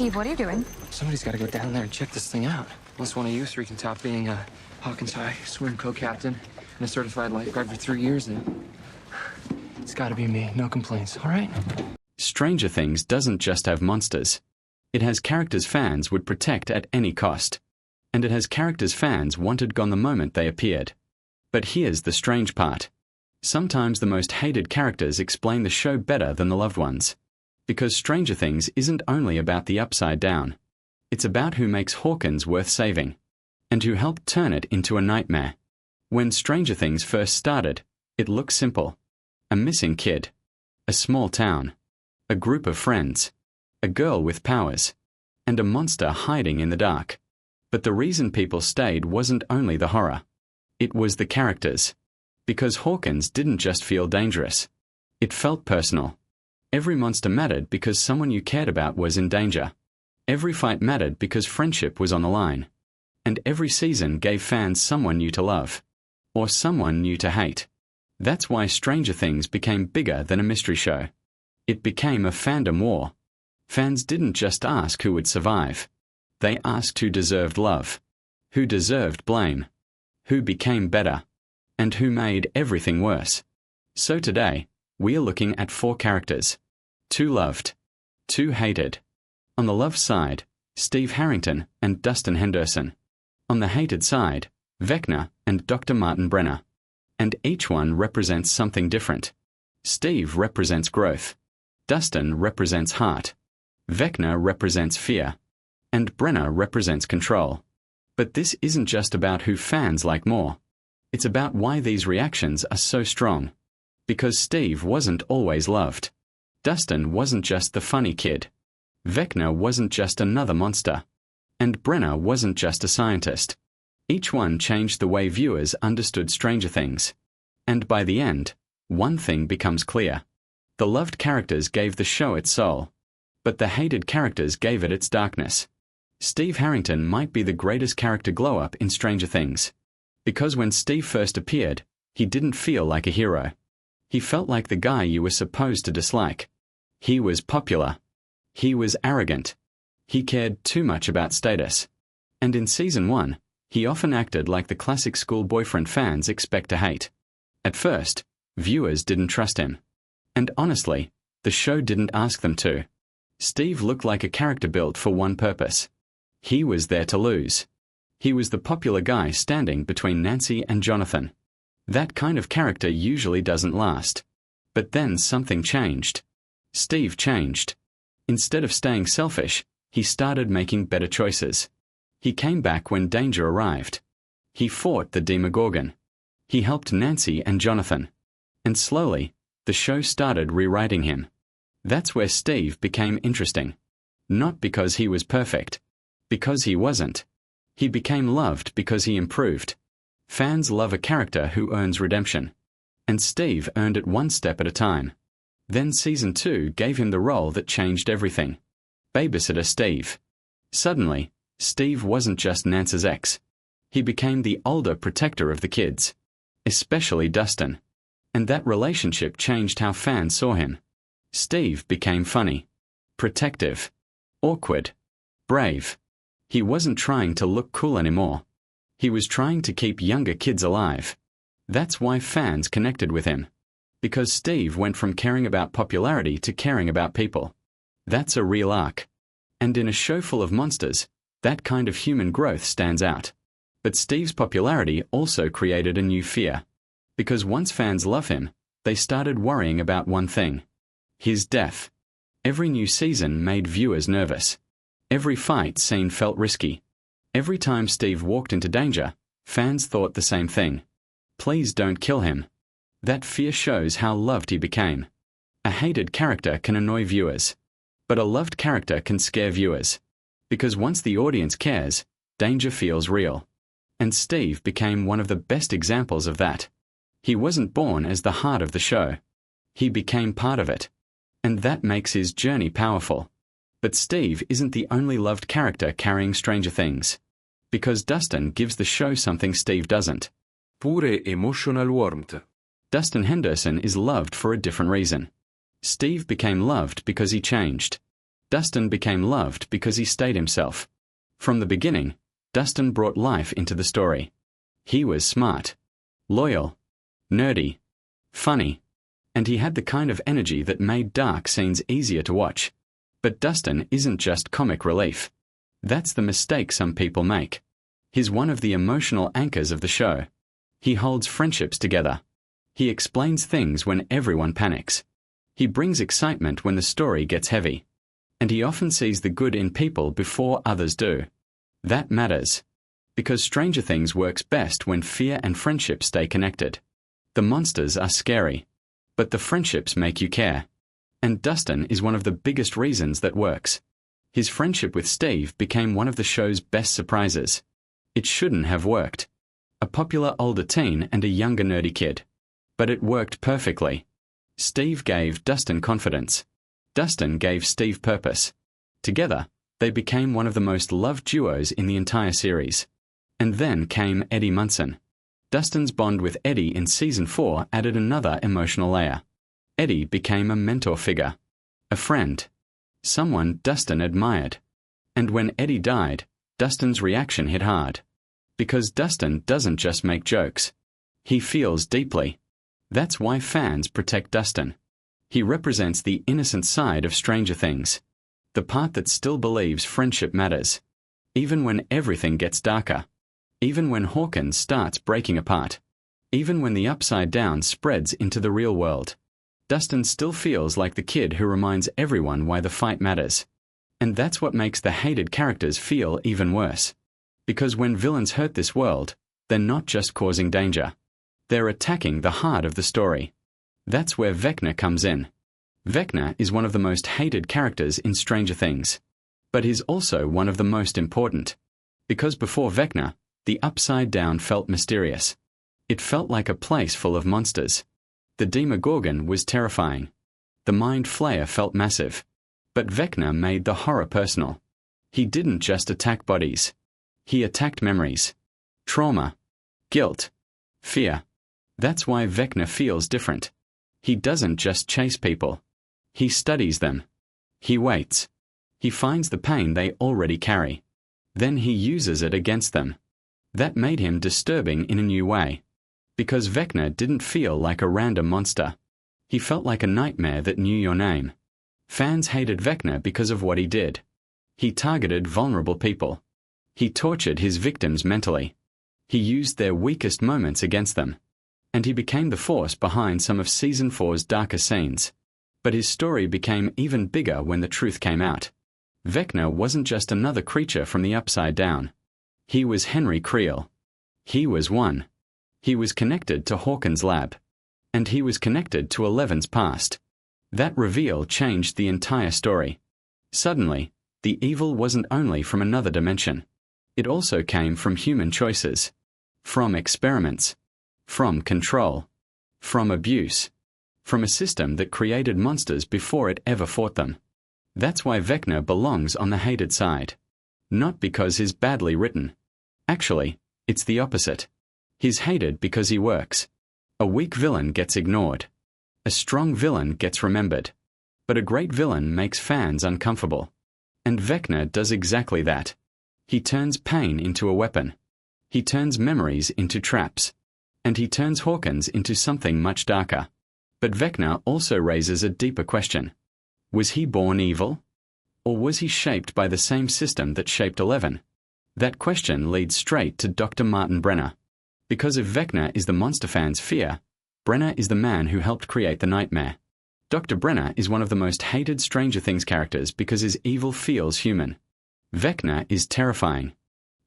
Steve, what are you doing? Somebody's got to go down there and check this thing out. Unless one of you three can top being a Hawkins High swim co-captain and a certified lifeguard for 3 years, then it's got to be me. No complaints, all right? Stranger Things doesn't just have monsters. It has characters fans would protect at any cost. And it has characters fans wanted gone the moment they appeared. But here's the strange part. Sometimes the most hated characters explain the show better than the loved ones. Because Stranger Things isn't only about the upside down. It's about who makes Hawkins worth saving. And who helped turn it into a nightmare. When Stranger Things first started, it looked simple. A missing kid. A small town. A group of friends. A girl with powers. And a monster hiding in the dark. But the reason people stayed wasn't only the horror. It was the characters. Because Hawkins didn't just feel dangerous. It felt personal. Every monster mattered because someone you cared about was in danger. Every fight mattered because friendship was on the line. And every season gave fans someone new to love. Or someone new to hate. That's why Stranger Things became bigger than a mystery show. It became a fandom war. Fans didn't just ask who would survive. They asked who deserved love. Who deserved blame. Who became better. And who made everything worse. So today, we are looking at 4 characters. 2 loved. 2 hated. On the love side, Steve Harrington and Dustin Henderson. On the hated side, Vecna and Dr. Martin Brenner. And each one represents something different. Steve represents growth. Dustin represents heart. Vecna represents fear. And Brenner represents control. But this isn't just about who fans like more. It's about why these reactions are so strong. Because Steve wasn't always loved. Dustin wasn't just the funny kid. Vecna wasn't just another monster. And Brenner wasn't just a scientist. Each one changed the way viewers understood Stranger Things. And by the end, one thing becomes clear. The loved characters gave the show its soul. But the hated characters gave it its darkness. Steve Harrington might be the greatest character glow-up in Stranger Things. Because when Steve first appeared, he didn't feel like a hero. He felt like the guy you were supposed to dislike. He was popular. He was arrogant. He cared too much about status. And in Season 1, he often acted like the classic school boyfriend fans expect to hate. At first, viewers didn't trust him. And honestly, the show didn't ask them to. Steve looked like a character built for one purpose. He was there to lose. He was the popular guy standing between Nancy and Jonathan. That kind of character usually doesn't last. But then something changed. Steve changed. Instead of staying selfish, he started making better choices. He came back when danger arrived. He fought the Demogorgon. He helped Nancy and Jonathan. And slowly, the show started rewriting him. That's where Steve became interesting. Not because he was perfect. Because he wasn't. He became loved because he improved. Fans love a character who earns redemption. And Steve earned it one step at a time. Then Season 2 gave him the role that changed everything. Babysitter Steve. Suddenly, Steve wasn't just Nance's ex. He became the older protector of the kids. Especially Dustin. And that relationship changed how fans saw him. Steve became funny. Protective. Awkward. Brave. He wasn't trying to look cool anymore. He was trying to keep younger kids alive. That's why fans connected with him. Because Steve went from caring about popularity to caring about people. That's a real arc. And in a show full of monsters, that kind of human growth stands out. But Steve's popularity also created a new fear. Because once fans love him, they started worrying about one thing. His death. Every new season made viewers nervous. Every fight scene felt risky. Every time Steve walked into danger, fans thought the same thing. Please don't kill him. That fear shows how loved he became. A hated character can annoy viewers. But a loved character can scare viewers. Because once the audience cares, danger feels real. And Steve became one of the best examples of that. He wasn't born as the heart of the show. He became part of it. And that makes his journey powerful. But Steve isn't the only loved character carrying Stranger Things. Because Dustin gives the show something Steve doesn't. Pure emotional warmth. Dustin Henderson is loved for a different reason. Steve became loved because he changed. Dustin became loved because he stayed himself. From the beginning, Dustin brought life into the story. He was smart, loyal, nerdy, funny, and he had the kind of energy that made dark scenes easier to watch. But Dustin isn't just comic relief. That's the mistake some people make. He's one of the emotional anchors of the show. He holds friendships together. He explains things when everyone panics. He brings excitement when the story gets heavy. And he often sees the good in people before others do. That matters. Because Stranger Things works best when fear and friendship stay connected. The monsters are scary, but the friendships make you care. And Dustin is one of the biggest reasons that works. His friendship with Steve became one of the show's best surprises. It shouldn't have worked. A popular older teen and a younger nerdy kid. But it worked perfectly. Steve gave Dustin confidence. Dustin gave Steve purpose. Together, they became one of the most loved duos in the entire series. And then came Eddie Munson. Dustin's bond with Eddie in Season 4 added another emotional layer. Eddie became a mentor figure, a friend, someone Dustin admired. And when Eddie died, Dustin's reaction hit hard. Because Dustin doesn't just make jokes. He feels deeply. That's why fans protect Dustin. He represents the innocent side of Stranger Things. The part that still believes friendship matters. Even when everything gets darker. Even when Hawkins starts breaking apart. Even when the upside down spreads into the real world. Dustin still feels like the kid who reminds everyone why the fight matters. And that's what makes the hated characters feel even worse. Because when villains hurt this world, they're not just causing danger. They're attacking the heart of the story. That's where Vecna comes in. Vecna is one of the most hated characters in Stranger Things. But he's also one of the most important. Because before Vecna, the Upside Down felt mysterious. It felt like a place full of monsters. The Demogorgon was terrifying. The Mind Flayer felt massive. But Vecna made the horror personal. He didn't just attack bodies. He attacked memories. Trauma. Guilt. Fear. That's why Vecna feels different. He doesn't just chase people. He studies them. He waits. He finds the pain they already carry. Then he uses it against them. That made him disturbing in a new way. Because Vecna didn't feel like a random monster. He felt like a nightmare that knew your name. Fans hated Vecna because of what he did. He targeted vulnerable people. He tortured his victims mentally. He used their weakest moments against them. And he became the force behind some of Season 4's darker scenes. But his story became even bigger when the truth came out. Vecna wasn't just another creature from the Upside Down. He was Henry Creel. He was one. He was connected to Hawkins' lab. And he was connected to Eleven's past. That reveal changed the entire story. Suddenly, the evil wasn't only from another dimension. It also came from human choices. From experiments. From control. From abuse. From a system that created monsters before it ever fought them. That's why Vecna belongs on the hated side. Not because he's badly written. Actually, it's the opposite. He's hated because he works. A weak villain gets ignored. A strong villain gets remembered. But a great villain makes fans uncomfortable. And Vecna does exactly that. He turns pain into a weapon. He turns memories into traps. And he turns Hawkins into something much darker. But Vecna also raises a deeper question. Was he born evil? Or was he shaped by the same system that shaped Eleven? That question leads straight to Dr. Martin Brenner. Because if Vecna is the monster fans' fear, Brenner is the man who helped create the nightmare. Dr. Brenner is one of the most hated Stranger Things characters because his evil feels human. Vecna is terrifying.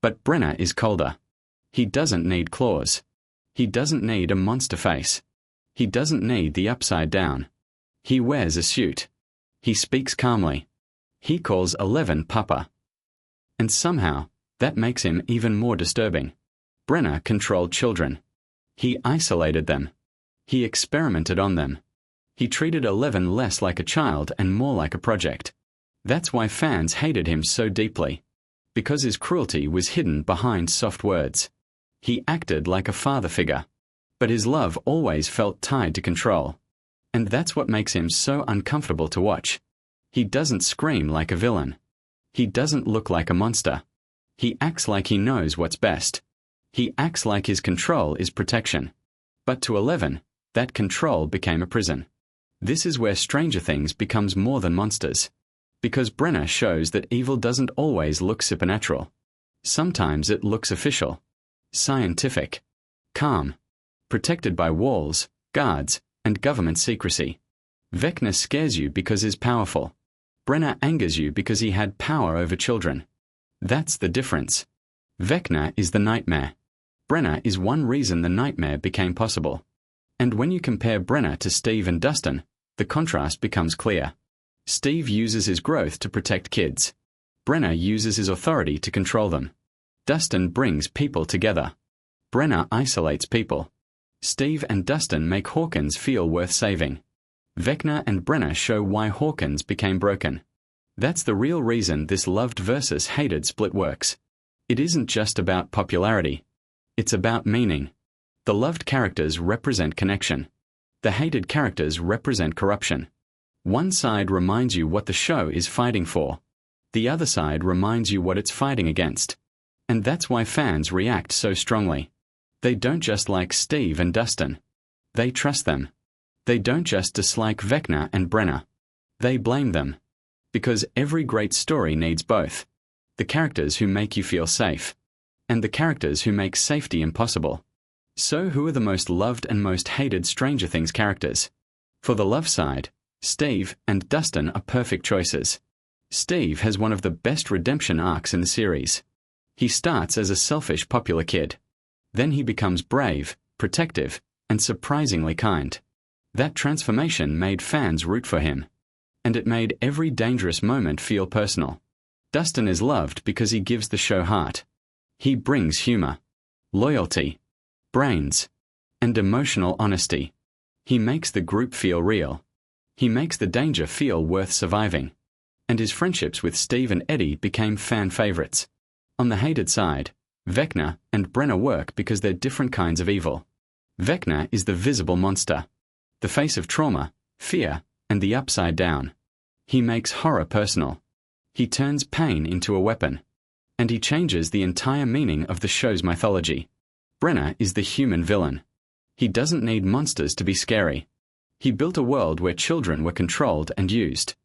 But Brenner is colder. He doesn't need claws. He doesn't need a monster face. He doesn't need the Upside Down. He wears a suit. He speaks calmly. He calls 11 Papa. And somehow, that makes him even more disturbing. Brenner controlled children. He isolated them. He experimented on them. He treated 11 less like a child and more like a project. That's why fans hated him so deeply. Because his cruelty was hidden behind soft words. He acted like a father figure. But his love always felt tied to control. And that's what makes him so uncomfortable to watch. He doesn't scream like a villain. He doesn't look like a monster. He acts like he knows what's best. He acts like his control is protection. But to 11, that control became a prison. This is where Stranger Things becomes more than monsters. Because Brenner shows that evil doesn't always look supernatural. Sometimes it looks official, scientific, calm, protected by walls, guards, and government secrecy. Vecna scares you because he's powerful. Brenner angers you because he had power over children. That's the difference. Vecna is the nightmare. Brenner is one reason the nightmare became possible. And when you compare Brenner to Steve and Dustin, the contrast becomes clear. Steve uses his growth to protect kids. Brenner uses his authority to control them. Dustin brings people together. Brenner isolates people. Steve and Dustin make Hawkins feel worth saving. Vecna and Brenner show why Hawkins became broken. That's the real reason this loved versus hated split works. It isn't just about popularity. It's about meaning. The loved characters represent connection. The hated characters represent corruption. One side reminds you what the show is fighting for. The other side reminds you what it's fighting against. And that's why fans react so strongly. They don't just like Steve and Dustin. They trust them. They don't just dislike Vecna and Brenner. They blame them. Because every great story needs both. The characters who make you feel safe. And the characters who make safety impossible. So who are the most loved and most hated Stranger Things characters? For the love side, Steve and Dustin are perfect choices. Steve has one of the best redemption arcs in the series. He starts as a selfish popular kid. Then he becomes brave, protective, and surprisingly kind. That transformation made fans root for him. And it made every dangerous moment feel personal. Dustin is loved because he gives the show heart. He brings humor, loyalty, brains, and emotional honesty. He makes the group feel real. He makes the danger feel worth surviving. And his friendships with Steve and Eddie became fan favorites. On the hated side, Vecna and Brenner work because they're different kinds of evil. Vecna is the visible monster, the face of trauma, fear, and the upside down. He makes horror personal. He turns pain into a weapon. And he changes the entire meaning of the show's mythology. Brenner is the human villain. He doesn't need monsters to be scary. He built a world where children were controlled and used.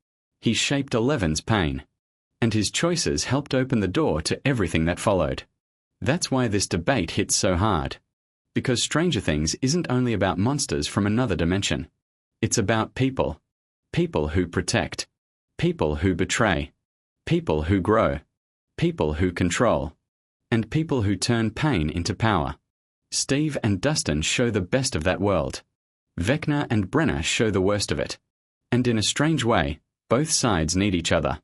He shaped Eleven's pain. And his choices helped open the door to everything that followed. That's why this debate hits so hard. Because Stranger Things isn't only about monsters from another dimension. It's about people. People who protect. People who betray. People who grow. People who control. And people who turn pain into power. Steve and Dustin show the best of that world. Vecna and Brenner show the worst of it. And in a strange way, both sides need each other.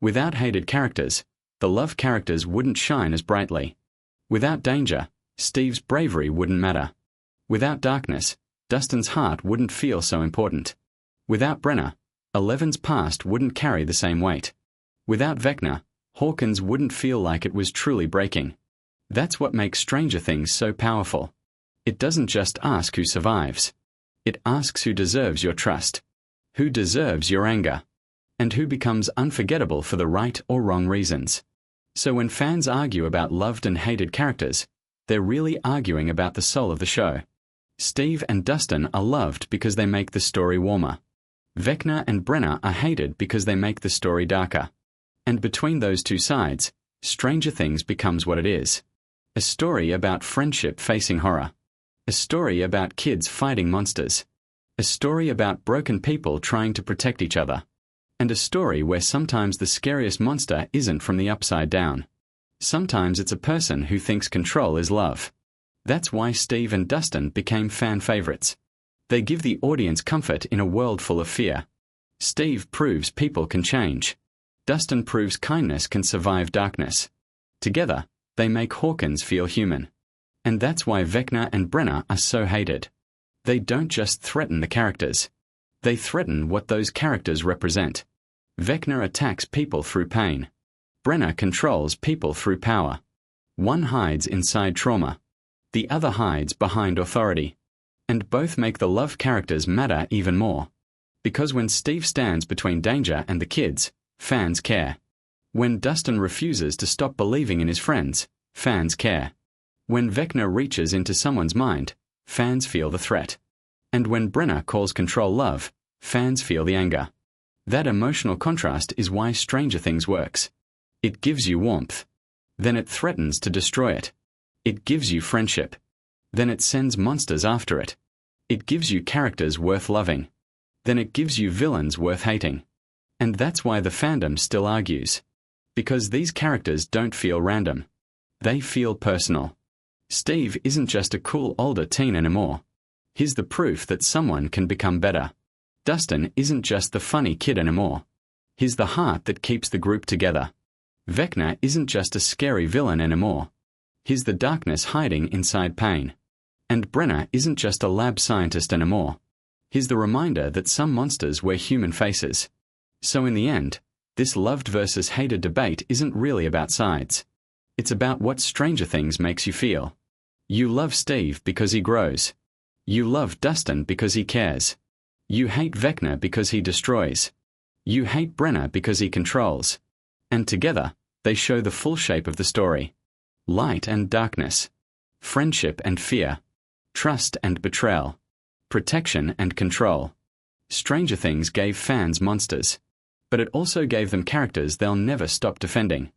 Without hated characters, the love characters wouldn't shine as brightly. Without danger, Steve's bravery wouldn't matter. Without darkness, Dustin's heart wouldn't feel so important. Without Brenner, Eleven's past wouldn't carry the same weight. Without Vecna, Hawkins wouldn't feel like it was truly breaking. That's what makes Stranger Things so powerful. It doesn't just ask who survives. It asks who deserves your trust, who deserves your anger, and who becomes unforgettable for the right or wrong reasons. So when fans argue about loved and hated characters, they're really arguing about the soul of the show. Steve and Dustin are loved because they make the story warmer. Vecna and Brenner are hated because they make the story darker. And between those two sides, Stranger Things becomes what it is. A story about friendship facing horror. A story about kids fighting monsters. A story about broken people trying to protect each other. And a story where sometimes the scariest monster isn't from the upside down. Sometimes it's a person who thinks control is love. That's why Steve and Dustin became fan favorites. They give the audience comfort in a world full of fear. Steve proves people can change. Dustin proves kindness can survive darkness. Together, they make Hawkins feel human. And that's why Vecna and Brenner are so hated. They don't just threaten the characters. They threaten what those characters represent. Vecna attacks people through pain. Brenner controls people through power. One hides inside trauma. The other hides behind authority. And both make the love characters matter even more. Because when Steve stands between danger and the kids, fans care. When Dustin refuses to stop believing in his friends, fans care. When Vecna reaches into someone's mind, fans feel the threat. And when Brenner calls control love, fans feel the anger. That emotional contrast is why Stranger Things works. It gives you warmth. Then it threatens to destroy it. It gives you friendship. Then it sends monsters after it. It gives you characters worth loving. Then it gives you villains worth hating. And that's why the fandom still argues. Because these characters don't feel random. They feel personal. Steve isn't just a cool older teen anymore. He's the proof that someone can become better. Dustin isn't just the funny kid anymore. He's the heart that keeps the group together. Vecna isn't just a scary villain anymore. He's the darkness hiding inside pain. And Brenner isn't just a lab scientist anymore. He's the reminder that some monsters wear human faces. So in the end, this loved versus hated debate isn't really about sides. It's about what Stranger Things makes you feel. You love Steve because he grows. You love Dustin because he cares. You hate Vecna because he destroys. You hate Brenner because he controls. And together, they show the full shape of the story. Light and darkness. Friendship and fear. Trust and betrayal. Protection and control. Stranger Things gave fans monsters. But it also gave them characters they'll never stop defending.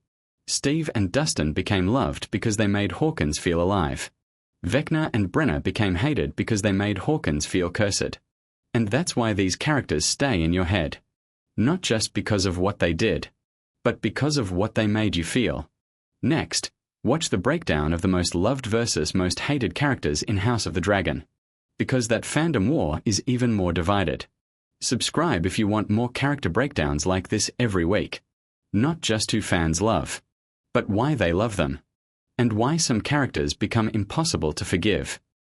Steve and Dustin became loved because they made Hawkins feel alive. Vecna and Brenner became hated because they made Hawkins feel cursed. And that's why these characters stay in your head. Not just because of what they did, but because of what they made you feel. Next, watch the breakdown of the most loved versus most hated characters in House of the Dragon. Because that fandom war is even more divided. Subscribe if you want more character breakdowns like this every week. Not just who fans love, but why they love them. And why some characters become impossible to forgive.